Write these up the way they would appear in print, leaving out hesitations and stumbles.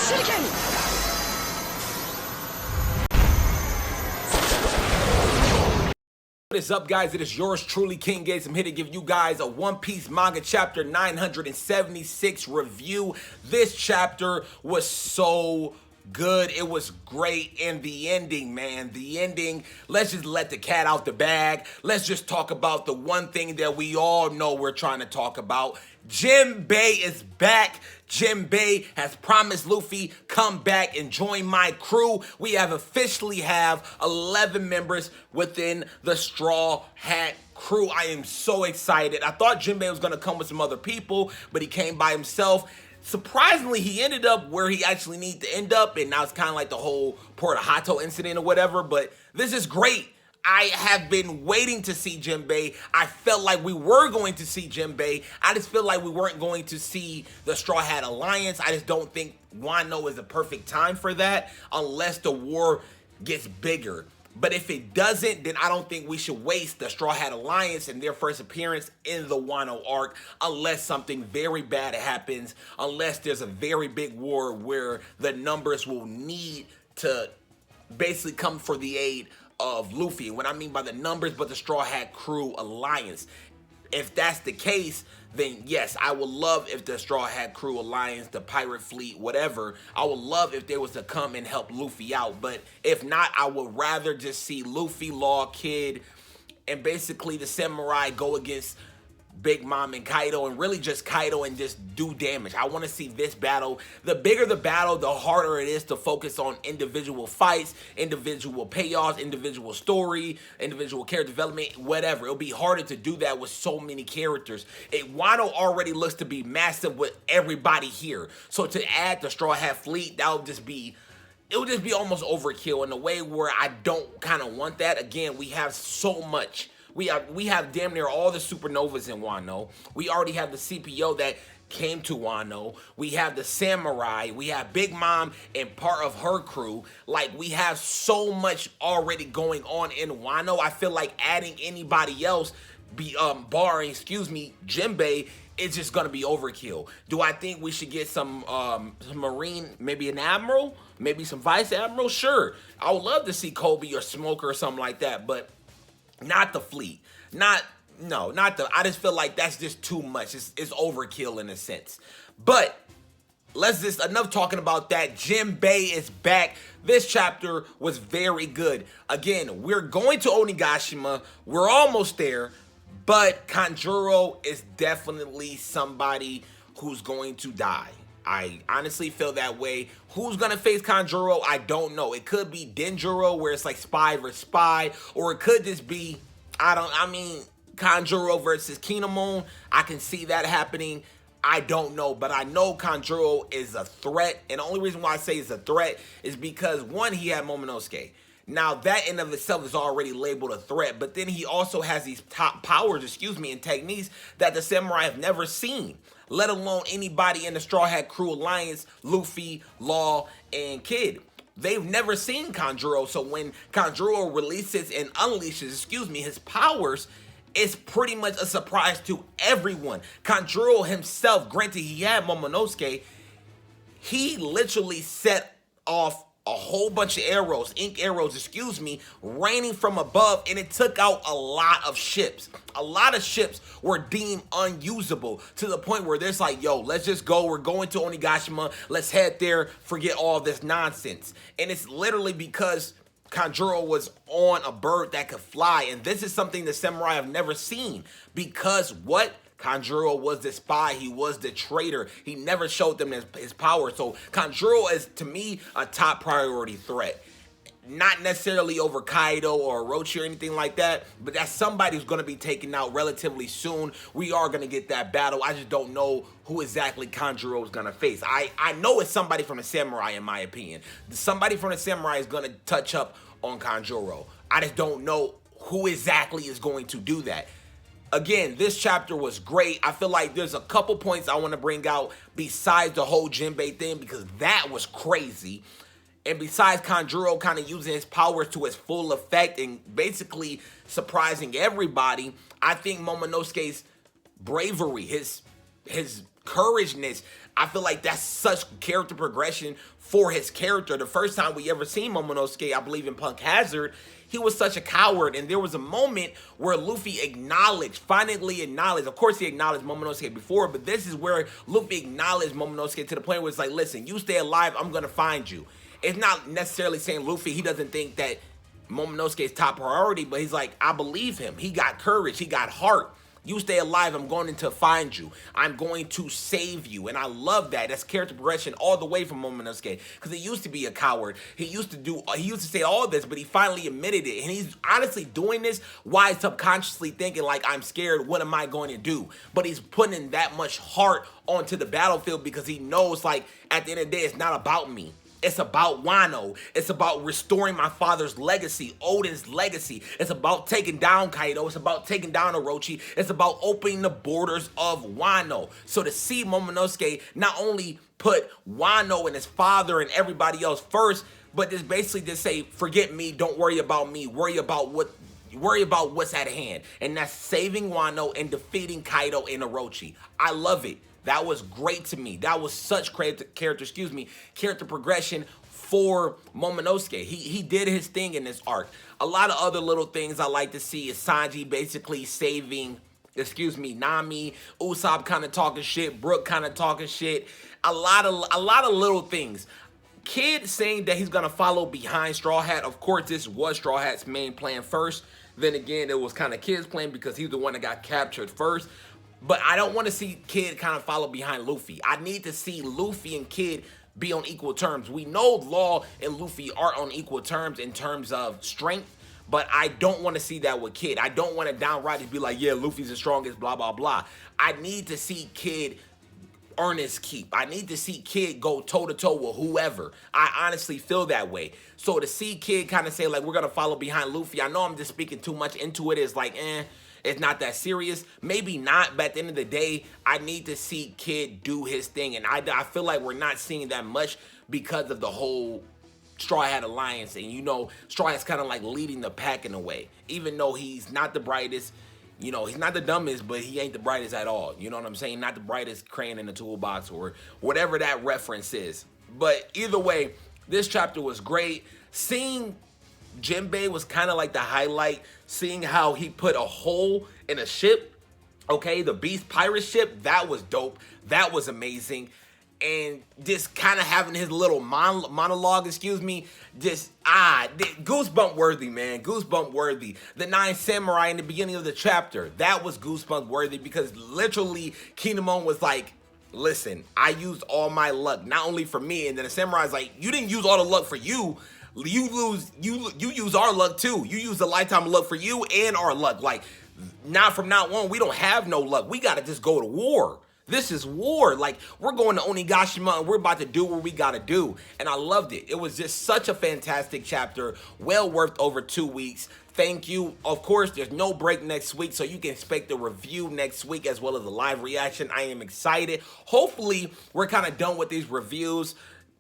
What is up, guys? It is yours truly, KingAce. I'm here to give you guys a One Piece manga chapter 976 review. This chapter was so good. It was great. And the ending, man, the ending, let's just let the cat out the bag. Let's just talk about the one thing that we all know we're trying to talk about. Jinbei is back. Jinbei has promised Luffy, come back and join my crew. We have officially have 11 members within the Straw Hat crew. I am so excited. I thought Jinbei was going to come with some other people, but he came by himself. Surprisingly, he ended up where he actually needed to end up, and now it's kind of like the whole Port Hato incident or whatever, but this is great. I have been waiting to see Jinbei. I felt like we were going to see Jinbei. I just feel like we weren't going to see the Straw Hat Alliance. I just don't think Wano is the perfect time for that unless the war gets bigger. But if it doesn't, then I don't think we should waste the Straw Hat Alliance and their first appearance in the Wano arc unless something very bad happens, unless there's a very big war where the numbers will need to basically come for the aid of Luffy. And what I mean by the numbers, but the Straw Hat Crew Alliance. If that's the case, then yes, I would love if the Straw Hat Crew Alliance, the Pirate Fleet, whatever, I would love if they was to come and help Luffy out. But if not, I would rather just see Luffy, Law, Kid, and basically the Samurai go against Big Mom and Kaido, and really just Kaido, and just do damage. I want to see this battle. The bigger the battle, the harder it is to focus on individual fights, individual payoffs, individual story, individual character development, whatever. It'll be harder to do that with so many characters. Wano already looks to be massive with everybody here. So to add the Straw Hat Fleet, that would just be, it would just be almost overkill in a way where I don't kind of want that. Again, we have so much. We have damn near all the supernovas in Wano. We already have the CPO that came to Wano. We have the Samurai. We have Big Mom and part of her crew. Like, we have so much already going on in Wano. I feel like adding anybody else, barring, Jinbei, it's just gonna be overkill. Do I think we should get some Marine, maybe an Admiral, maybe some Vice Admiral? Sure. I would love to see Kobe or Smoker or something like that, but not the fleet. I just feel like that's just too much. It's overkill in a sense. But enough talking about that. Jinbei is back. This chapter was very good. Again, we're going to Onigashima. We're almost there. But Kanjuro is definitely somebody who's going to die. I honestly feel that way. Who's gonna face Kanjuro? I don't know. It could be Denjuro, where it's like spy versus spy, or it could just be, Kanjuro versus Kinemon. I can see that happening. I don't know, but I know Kanjuro is a threat, and the only reason why I say it's a threat is because, one, he had Momonosuke. Now, that in of itself is already labeled a threat, but then he also has these top powers, and techniques that the Samurai have never seen, let alone anybody in the Straw Hat Crew Alliance, Luffy, Law, and Kid. They've never seen Kanjuro, so when Kanjuro releases and unleashes, his powers, it's pretty much a surprise to everyone. Kanjuro himself, granted he had Momonosuke, he literally set off a whole bunch of arrows, ink arrows, raining from above, and it took out a lot of ships. A lot of ships were deemed unusable to the point where there's like, yo, let's just go. We're going to Onigashima. Let's head there. Forget all this nonsense. And it's literally because Kanjuro was on a bird that could fly, and this is something the Samurai have never seen. Because what? Kanjuro was the spy. He was the traitor. He never showed them his power. So Kanjuro is, to me, a top priority threat. Not necessarily over Kaido or Orochi or anything like that, but that's somebody who's going to be taken out relatively soon. We are going to get that battle. I just don't know who exactly Kanjuro is going to face. I know it's somebody from the Samurai, in my opinion. Somebody from the Samurai is going to touch up on Kanjuro. I just don't know who exactly is going to do that. Again, this chapter was great. I feel like there's a couple points I want to bring out besides the whole Jinbei thing, because that was crazy. And besides Kanjuro kind of using his powers to its full effect and basically surprising everybody, I think Momonosuke's bravery, his courageness, I feel like that's such character progression for his character. The first time we ever seen Momonosuke, I believe in Punk Hazard, he was such a coward, and there was a moment where Luffy finally acknowledged, of course he acknowledged Momonosuke before, but this is where Luffy acknowledged Momonosuke to the point where it's like, listen, you stay alive, I'm gonna find you. It's not necessarily saying Luffy, he doesn't think that Momonosuke is top priority, but he's like, I believe him. He got courage, he got heart. You stay alive, I'm going to find you. I'm going to save you. And I love that. That's character progression all the way from Momonosuke. Because he used to be a coward. He used to say all this, but he finally admitted it. And he's honestly doing this while he's subconsciously thinking like, I'm scared, what am I going to do? But he's putting that much heart onto the battlefield because he knows like, at the end of the day, it's not about me. It's about Wano. It's about restoring my father's legacy, Oden's legacy. It's about taking down Kaido. It's about taking down Orochi. It's about opening the borders of Wano. So to see Momonosuke not only put Wano and his father and everybody else first, but just basically just say, forget me, don't worry about me, worry about what's at hand. And that's saving Wano and defeating Kaido and Orochi. I love it. That was great to me. That was such character progression for Momonosuke. He did his thing in this arc. A lot of other little things I like to see is Sanji basically saving, Nami, Usopp kind of talking shit, Brook kind of talking shit. A lot of little things. Kid saying that he's gonna follow behind Straw Hat. Of course, this was Straw Hat's main plan first. Then again, it was kind of Kid's plan because he's the one that got captured first. But I don't want to see Kid kind of follow behind Luffy. I need to see Luffy and Kid be on equal terms. We know Law and Luffy are on equal terms in terms of strength, but I don't want to see that with Kid. I don't want to downright be like, yeah, Luffy's the strongest, blah, blah, blah. I need to see Kid earn his keep. I need to see Kid go toe-to-toe with whoever. I honestly feel that way. So to see Kid kind of say, like, we're going to follow behind Luffy, I know I'm just speaking too much into it. It's like, it's not that serious. Maybe not, but at the end of the day, I need to see Kid do his thing. And I feel like we're not seeing that much because of the whole Straw Hat Alliance. And, you know, Straw Hat's kind of like leading the pack in a way. Even though he's not the brightest, you know, he's not the dumbest, but he ain't the brightest at all. You know what I'm saying? Not the brightest crayon in the toolbox or whatever that reference is. But either way, this chapter was great. Seeing Jinbei was kind of like the highlight, seeing how he put a hole in a ship, okay, the Beast Pirate ship, that was dope, that was amazing, and just kind of having his little monologue, just goosebump worthy, man, goosebump worthy. The 9 Samurai in the beginning of the chapter, that was goosebump worthy because literally Kinemon was like, listen, I used all my luck, not only for me, and then the Samurai's like, you didn't use all the luck for you, you use our luck too. You use a lifetime of luck for you and our luck. Like, now from now on, we don't have no luck. We gotta just go to war. This is war. Like, we're going to Onigashima and we're about to do what we gotta do. And I loved it. It was just such a fantastic chapter. Well worth over 2 weeks. Thank you. Of course, there's no break next week, so you can expect a review next week as well as a live reaction. I am excited. Hopefully, we're kind of done with these reviews.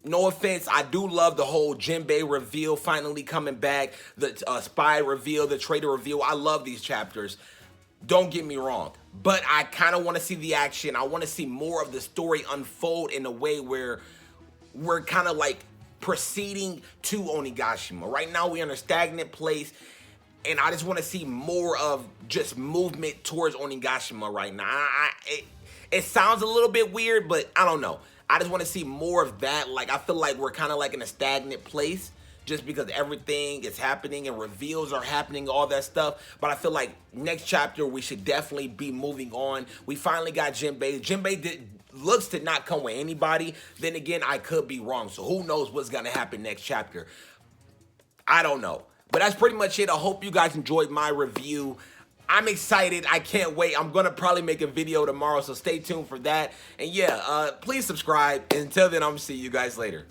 No offense, I do love the whole Jinbei reveal finally coming back, the spy reveal, the traitor reveal. I love these chapters. Don't get me wrong, but I kind of want to see the action. I want to see more of the story unfold in a way where we're kind of like proceeding to Onigashima. Right now, we're in a stagnant place, and I just want to see more of just movement towards Onigashima right now. It sounds a little bit weird, but I don't know. I just want to see more of that. Like, I feel like we're kind of like in a stagnant place just because everything is happening and reveals are happening, all that stuff. But I feel like next chapter, we should definitely be moving on. We finally got Jinbei. Jinbei looks to not come with anybody. Then again, I could be wrong. So who knows what's going to happen next chapter? I don't know. But that's pretty much it. I hope you guys enjoyed my review. I'm excited. I can't wait. I'm going to probably make a video tomorrow, so stay tuned for that. And yeah, please subscribe. And until then, I'm going to see you guys later.